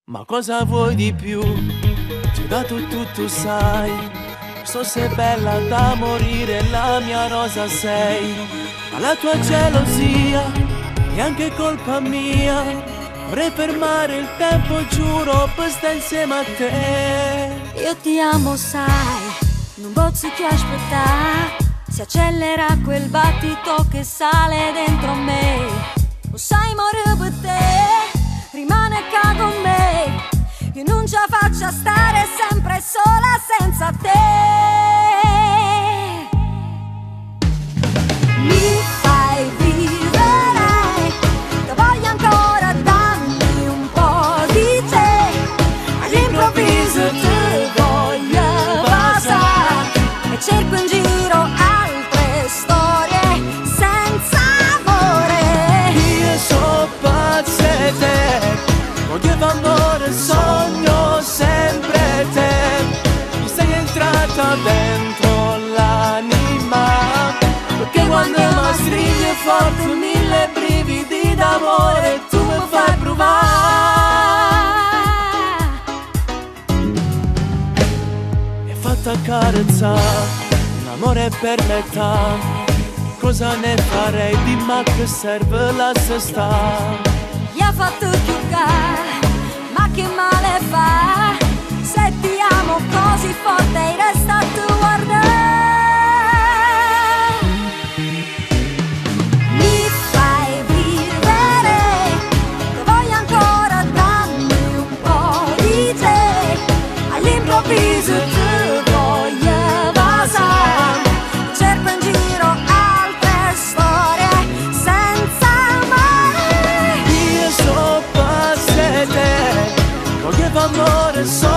Ma cosa vuoi di più? Ti ho dato tutto, sai. So sei bella da morire, la mia rosa sei. Ma la tua gelosia è anche colpa mia. Vorrei fermare il tempo, giuro, per stare insieme a te. Io ti amo, sai, non posso più aspettare. Si accelera quel battito che sale dentro me. Lo sai, morire per te, rimane qua con me. Io non ce la faccio a stare sempre sola senza te. Mi fai vivere, ti voglio ancora, dammi un po' di te. All'improvviso ti voglio basare e cerco in giro altre storie senza amore. Io so pazza e te, voglio amore, sogno sempre te. Mi sei entrata dentro l'anima, perché quando mi stringi forte mille brividi d'amore tu mi fai provare. Mi hai fatto accarezzare, l'amore per metà. Cosa ne farei? Dimmi a che serve la sesta. Gli ha fatto giocare, ma che male fa? Se ti amo così forte e resta tu guardare. Mi fai vivere, ti voglio ancora, dammi un po' di te. All'improvviso ti voglio basare, cerco in giro altre storie senza amore. Io so pazza e te, voglio amore solo